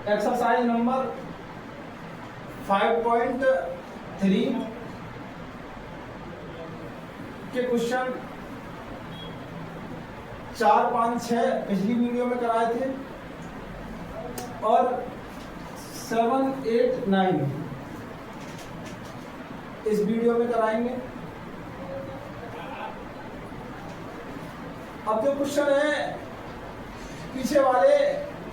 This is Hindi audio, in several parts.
एक्सरसाइज नंबर 5.3 के क्वेश्चन 4, 5, 6 पिछली वीडियो में कराए थे और 7, 8, 9 इस वीडियो में कराएंगे। अब जो क्वेश्चन है पीछे वाले,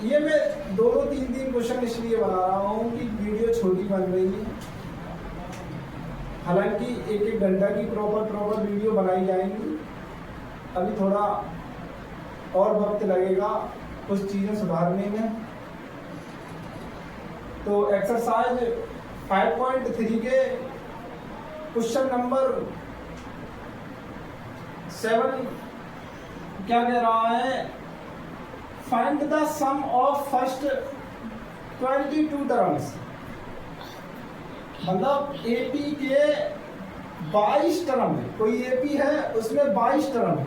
ये मैं 2-3 क्वेश्चन इसलिए बना रहा हूँ कि वीडियो छोटी बन रही है। हालांकि 1-1 घंटा की प्रॉपर वीडियो बनाई जाएंगी। अभी थोड़ा और वक्त लगेगा कुछ चीज़ें सुधारने में। तो एक्सरसाइज 5.3 के क्वेश्चन नंबर 7 क्या कह रहा है, find the sum of first 22 terms. मतलब एपी के 22 टर्म है। कोई एपी है उसमें 22 टर्म है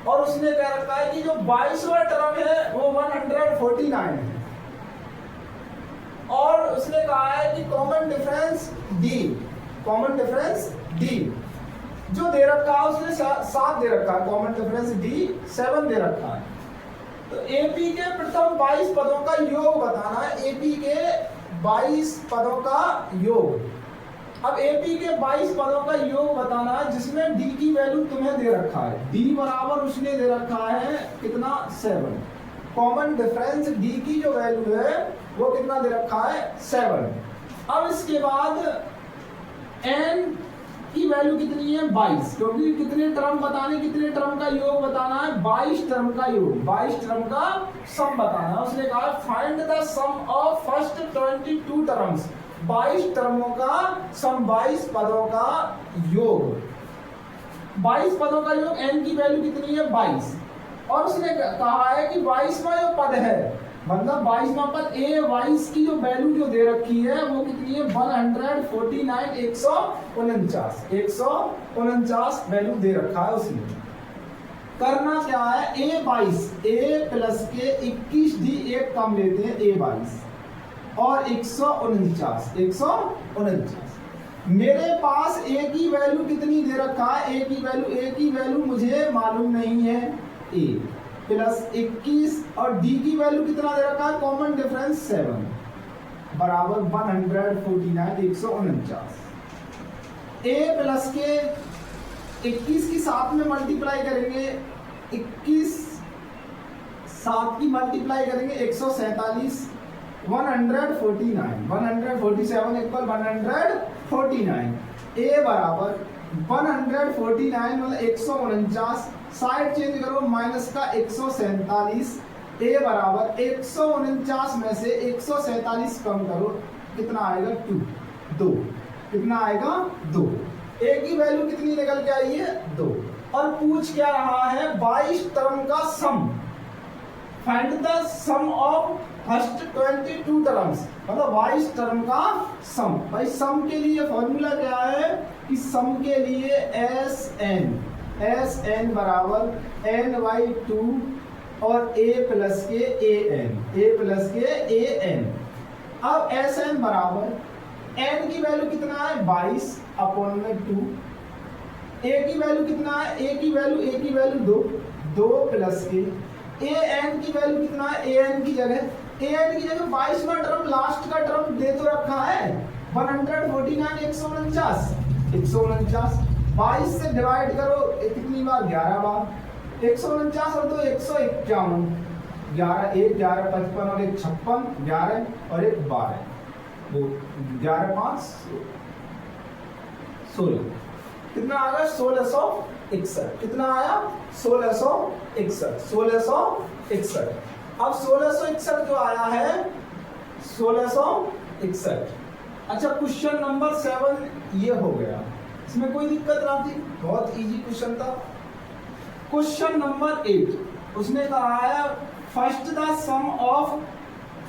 और उसने कह रखा है कि जो 22वां टर्म है वो 149 है और उसने कहा है कि कॉमन डिफरेंस डी जो दे रखा है उसने 7 दे रखा है, कॉमन डिफरेंस डी 7 दे रखा है। तो एपी के प्रथम 22 पदों का योग बताना है, एपी के 22 पदों का योग। अब एपी के 22 पदों का योग बताना है जिसमें डी की वैल्यू तुम्हें दे रखा है, डी बराबर उसने दे रखा है कितना 7। कॉमन डिफरेंस डी की जो वैल्यू है वो कितना दे रखा है 7। अब इसके बाद एन की वैल्यू कितनी है 22, क्योंकि कितने टर्म बताने, कितने टर्म का योग बताना है 22 टर्म का योग, 22 टर्म का सम बताना है। उसने कहा find the sum of first 22 terms, 22 टर्मों का सम, 22 पदों का योग। 22 पदों का योग, एन की वैल्यू कितनी है 22 और उसने कहा है कि 22वां जो पद है, मतलब 22वां पद ए 22 की जो वैल्यू जो दे रखी है वो कितनी है 149, 149 वैल्यू दे रखा है उसने। करना क्या है, ए 22 ए प्लस के 21 डी एक कम लेते हैं, ए 22 और 149। मेरे पास ए की वैल्यू कितनी दे रखा है, ए की वैल्यू मुझे मालूम नहीं है, ए प्लस 21 और डी की वैल्यू कितना दे रखा है, कॉमन डिफरेंस 7 बराबर 149, 149। ए प्लस के 21 की 7 में मल्टीप्लाई करेंगे, 21 7 की मल्टीप्लाई करेंगे 147, 147 इक्वल 149। ए बराबर 149 मतलब 149, साइड चेंज करो माइनस का 147, ए बराबर 149 में से 147 कम करो, कितना आएगा 2। कितना आएगा 2। ए की वैल्यू कितनी निकल के आई है 2। और पूछ क्या रहा है 22 टर्म का sum, find the sum of first 22 terms, मतलब 22 टर्म का सम। भाई सम के लिए फॉर्मूला क्या है कि सम के लिए एस एन बराबर n/2 और a प्लस के ए एन। अब एस एन बराबर n की वैल्यू कितना है 22 अपॉन में 2, a की वैल्यू कितना है, a की वैल्यू 2 प्लस के ए एन की वैल्यू कितना है, ए एन की जगह 22वां टर्म लास्ट का टर्म दे तो रखा है 149, 149 22 से डिवाइड करो कितनी बार 11 बार, 149 और 2 151, 11 1 11 55 और 1 56, 11 और 1 12, वो 11 5 16, कितना आ गया 1661। कितना आया 1661। अब 1661 जो आया है 1661। अच्छा क्वेश्चन नंबर 7 ये हो गया, इसमें कोई दिक्कत ना थी, बहुत इजी क्वेश्चन था। क्वेश्चन नंबर 8 उसने कहा है first the sum of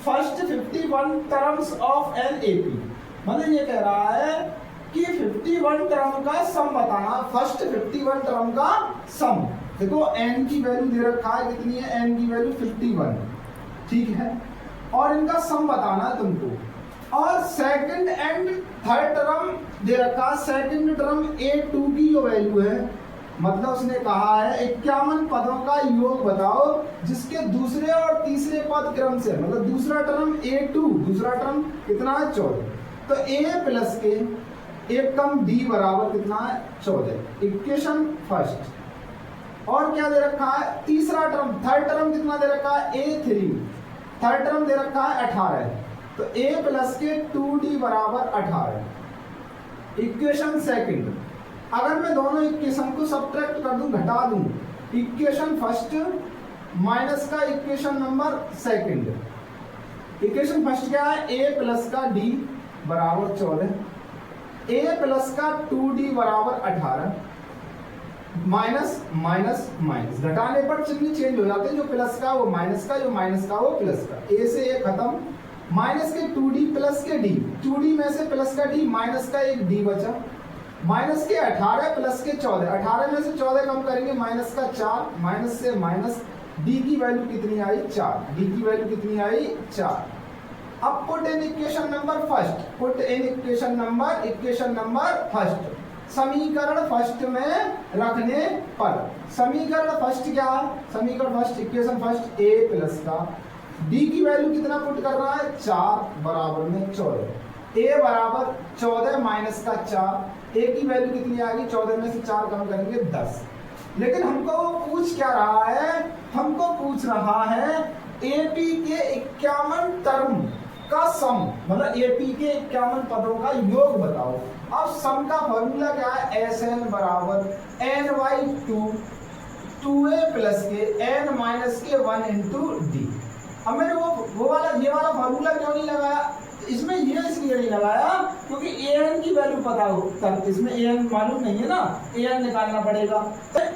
first 51 terms of an AP. मतलब ये कह रहा है कि 51 टर्म का सम बताना, फर्स्ट 51 टर्म का सम। देखो n की वैल्यू दे रखा है कितनी है, n की वैल्यू 51, ठीक है। और इनका सम बताना है तुमको। और सेकंड एंड थर्ड टर्म दे रखा, सेकंड टर्म A2 की जो वैल्यू है, मतलब उसने कहा है 51 पदों का योग बताओ जिसके दूसरे और तीसरे पद क्रम से, मतलब दूसरा टर्म A2, दूसरा टर्म कितना है 14, तो A प्लस के एक कम D बराबर कितना है 14, इक्वेशन फर्स्ट। और क्या दे रखा है तीसरा टर्म, थर्ड टर्म कितना दे रखा है A3, थर्ड टर्म दे रखा है 18, तो A प्लस के 2D बराबर 18, इक्वेशन सेकंड। अगर मैं दोनों इक्वेशन को सब्ट्रैक्ट कर दूं, घटा दूं, इक्वेशन फर्स्ट माइनस का equation number second, equation first क्या है A प्लस का D बराबर 14, A प्लस का 2D बराबर 18, माइनस माइनस माइनस, घटाने पर चिन्ह चेंज हो जाते हैं, जो प्लस का वो माइनस का, जो माइनस का वो प्लस का, A से A खत्म, माइनस के 2D प्लस के D, 2D में से प्लस का D, माइनस का एक D बचा, माइनस के 18 प्लस के 14, 18 में से 14 कम करेंगे माइनस का 4, माइनस से माइनस, D की वैल्यू कितनी आई 4, D की वैल्यू कितनी आई 4। अब put in equation number first, put in equation number first, समीकरण फर्स्ट में रखने पर, समीकरण फर्स्ट क्या है, समीकरण first equation first A plus का D की वैल्यू कितना पुट कर रहा है 4 बराबर में 14, A बराबर 14 माइनस का 4, A की वैल्यू कितनी आ गई 14 में से 4 कम करेंगे 10। लेकिन हमको पूछ क्या रहा है, हमको पूछ रहा है AP के 51 टर्म का सम, मतलब AP के 51 पदों का योग बताओ। अब सम का फॉर्मूला क्या है, SN बराबर n/2, 2A प्लस के n माइनस के 1 इंटू डी। अब मैंने वो वाला ये वाला फॉर्मूला क्यों नहीं लगाया, इसमें ये इसलिए नहीं लगाया क्योंकि an की वैल्यू पता हो, तब इसमें an मालूम नहीं है ना, an निकालना पड़ेगा।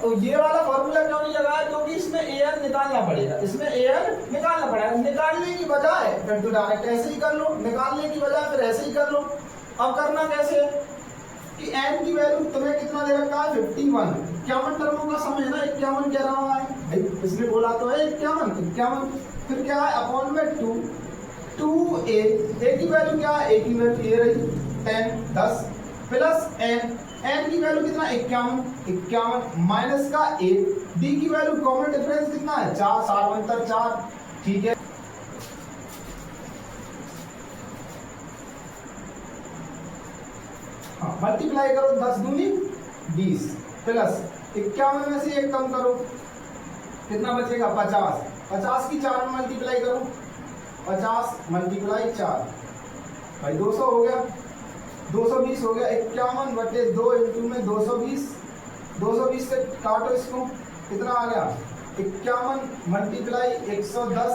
तो ये वाला फॉर्मूला क्यों नहीं लगाया, क्योंकि इसमें an निकालना पड़ेगा, इसमें an निकालना पड़ेगा। निकालने की बजाय फिर तो डायरेक्ट ऐसे ही कर लो, निकालने की बजाय फिर ऐसे ही कर लो। अब करना कैसे कि n की वैल्यू तुम्हें कितना दे रखा है 51, 51 टर्मों का सम है ना, 51 कह रहा है भाई, इसने बोला तो है 51, फिर क्या है अपॉन में 2A, A की वैल्यू क्या है, A की वैल्यू ये रही 10 प्लस n की वैल्यू कितना 51 माइनस का A, D की वैल्यू कॉमन डिफरेंस कितना है 4, 7 अंतर 4, ठीक है। हाँ मल्टीप्लाई करो 10 दूनी 20 प्लस 51 में से 1 कम करो, कितना बचेगा 50, 50 की 4 में मल्टीप्लाई करो, 50 मल्टीप्लाई 4 भाई 200 हो गया, 220 हो गया, 51 बटे 2 इंटू में 220, 220 से काटो इसको, कितना आ गया 51 मल्टीप्लाई 110।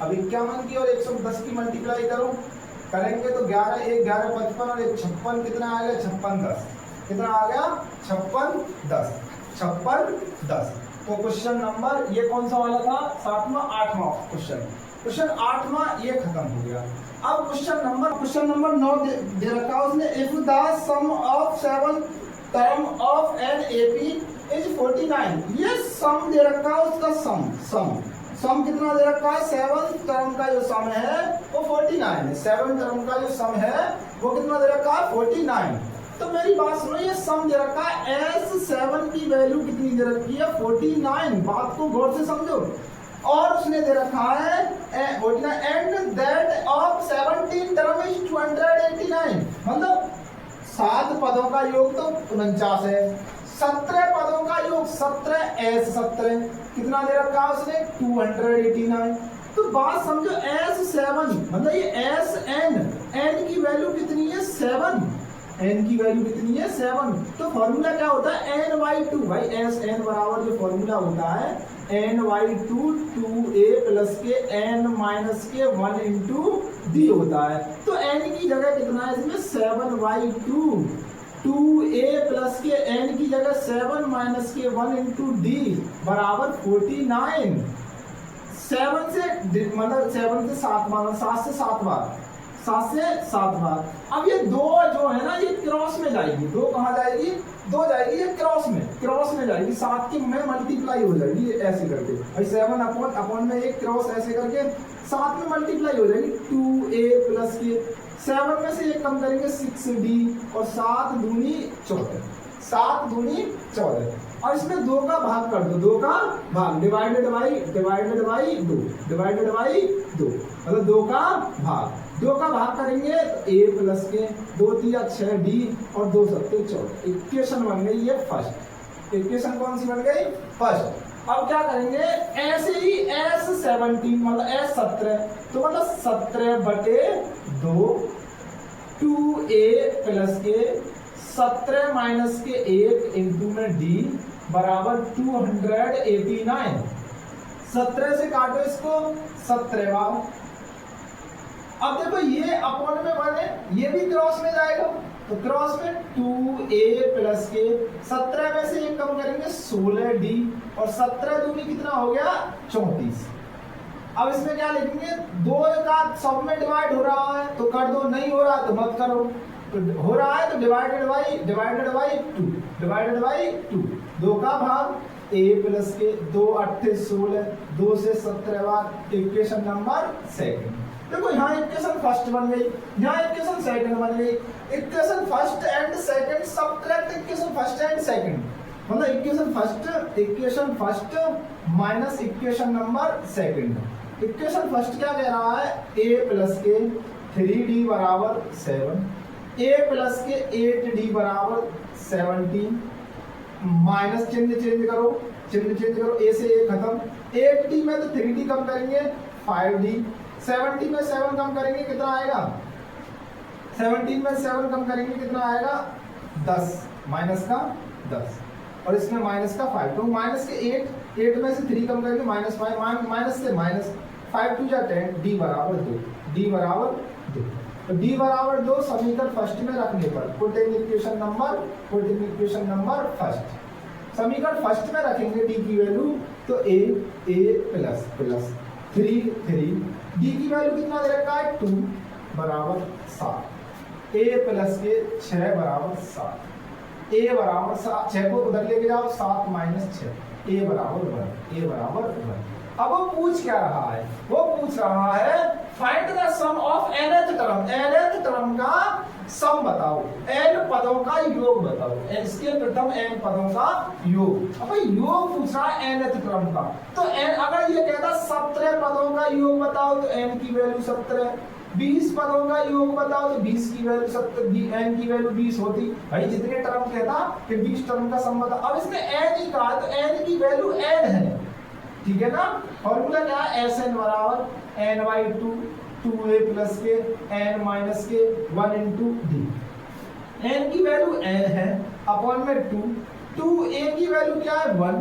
अब 51 की और 110 की मल्टीप्लाई करो, करेंगे तो 11 1 11 55 और 1 56, कितना आ गया 56 10, कितना आ गया 56 10। तो क्वेश्चन नंबर ये कौन सा वाला था, 7वां 8वां क्वेश्चन 8वां ये खत्म हो गया। अब क्वेश्चन नंबर 9 दे रखा है उसने, if the sum of 7 term of an AP is 49, ये सम दे रखा है उसका, सम कितना दे रखा है, 7 टर्म का जो सम है वो 49 है, 7 टर्म का जो सम है वो कितना दे रखा है 49। तो मेरी बात सुनो, ये सम दे रखा है, S7 की वैल्यू कितनी दे रखी है 49, बात को गौर से समझो। और उसने दे रखा है 49 and that of 17 term is 289, मतलब 7 पदों का योग तो 49 है, 17 पदों का योग 17 S17 कितना दे रखा है उसने 289। तो बात समझो, S7 मतलब ये SN, N की वैल्यू कितनी है 7, n की वैल्यू कितनी है 7। तो फॉर्मूला क्या होता है n/2, भाई SN बराबर जो फॉर्मूला होता है n/2 2A प्लस के n माइनस के 1 इंटू D होता है। तो n की जगह कितना है इसमें 7/2, 2A प्लस के n की जगह 7 माइनस के 1 इंटू D बराबर 49। 7 से मतलब 7 से 7 बार, 7 से 7 बार, 7 से 7 बार। अब ये 2 जो है ना ये क्रॉस में जाएगी, 2 कहाँ जाएगी, 2 जाएगी ये क्रॉस में जाएगी, 7 की में मल्टीप्लाई हो जाएगी ये ऐसे करके, भाई 7 अपॉन में एक क्रॉस ऐसे करके साथ में मल्टीप्लाई हो जाएगी 2a प्लस के 7 में से 1 कम करेंगे 6d और 7 दूनी 14, 7 दूनी 14। और इसमें 2 का भाग कर दो, 2 का भाग डिवाइडेड बाई 2 डिवाइडेड बाई 2 मतलब 2 का भाग, 2 का भाग करेंगे तो a प्लस के 2 3 6d और 2 7 14। इक्वेशन बन गई ये फर्स्ट। इक्वेशन कौन सी बन गई? फर्स्ट। अब क्या करेंगे ऐसे ही S17 मतलब S17 तो मतलब 17/2 2a प्लस के 17 माइनस के 1 इंटू में d बराबर 289। 17 से काटो इसको 17 बार। अब देखो ये अपॉन में 1 है, ये भी क्रॉस में जाएगा तो क्रॉस में 2a प्लस के 17 में से 1 कम करेंगे 16d और 17 दूनी कितना हो गया 34। अब इसमें क्या लिखेंगे 2 का सब में डिवाइड हो रहा है तो कर दो, नहीं हो रहा तो मत करो, तो हो रहा है तो डिवाइडेड बाई 2 2 का भाग a प्लस के 2 8 16 2 से 17 बार। Equation number second. देखो यहाँ इक्वेशन फर्स्ट बन गई, यहाँ इक्वेशन सेकंड बन गई। Equation first and second subtract equation first and second मतलब equation first minus equation number second. Equation first क्या कह रहा है a प्लस के 3d बराबर 7, a प्लस के 8d बराबर 17 माइनस चिन्ह चेंज करो a से a खत्म, 8d में तो 3d कम करेंगे 5d, 70 में 7 कम करेंगे कितना आएगा 17 में 7 कम करेंगे कितना आएगा 10 माइनस का 10 और इसमें माइनस का 5 तो माइनस के 8 में से 3 कम करेंगे -5 माइनस से माइनस 5 2 10 d बराबर 2 तो d बराबर 2 समीकरण फर्स्ट में रखने पर put in equation number first. समीकरण फर्स्ट में रखेंगे d की वैल्यू तो a प्लस 3 d की वैल्यू कितना दे रखा है 2 बराबर 7, a प्लस के 6 बराबर 7, a बराबर 7 6 को उधर लेके जाओ 7 माइनस 6 a बराबर 1। अब वो पूछ क्या रहा है, वो पूछ रहा है find the sum of nth term का सम बताओ, n पदों का योग बताओ, इसके प्रथम n पदों का योग। अब योग पूछ रहा है nth टर्म का तो n अगर ये कहता 17 पदों का योग बताओ तो n की वैल्यू 17, 20 पदों का योग बताओ तो 20 की वैल्यू 70, n की वैल्यू 20 होती। भाई जितने टर्म कहता कि 20 टर्म का सम बताओ। अब इसने n ही कहा तो n की वैल्यू n है, ठीक है ना। फॉर्मूला क्या है Sn बराबर n/2 2a प्लस के n माइनस के 1 इंटू d। n की वैल्यू n है अपॉन में 2a की वैल्यू क्या है 1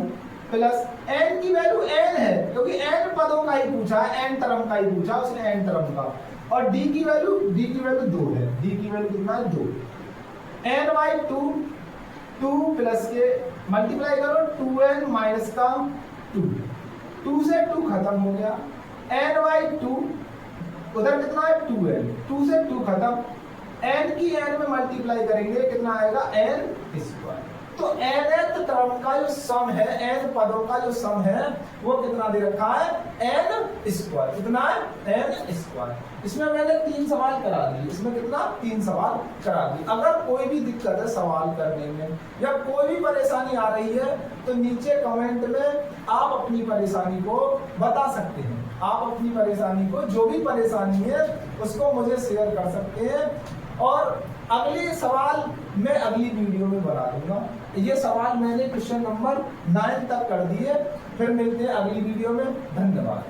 प्लस n की वैल्यू n है क्योंकि n पदों का ही पूछा है, n टर्म का ही पूछा उसने n टर्म का। और d की वैल्यू 2 है, d की वैल्यू कितना है 2। n/2 2 प्लस के मल्टीप्लाई करो 2n माइनस का 2 से 2 खत्म हो गया, n/2 उधर कितना है 2n, 2 से 2 खत्म, n की n में मल्टीप्लाई करेंगे कितना आएगा n²। तो nth टर्म का जो सम है, n पदों का जो सम है वो कितना दे रखा है n²। कितना है n²। इसमें मैंने 3 सवाल करा दिए, इसमें कितना 3 सवाल करा दिए। अगर कोई भी दिक्कत है सवाल करने में या कोई भी परेशानी आ रही है तो नीचे कमेंट में आप अपनी परेशानी को बता सकते हैं। आप अपनी परेशानी को जो भी परेशानी है उसको मुझे शेयर कर सकते हैं और अगले सवाल मैं अगली वीडियो में बना दूंगा। ये सवाल मैंने क्वेश्चन नंबर 9 तक कर दिए। फिर मिलते हैं अगली वीडियो में। धन्यवाद।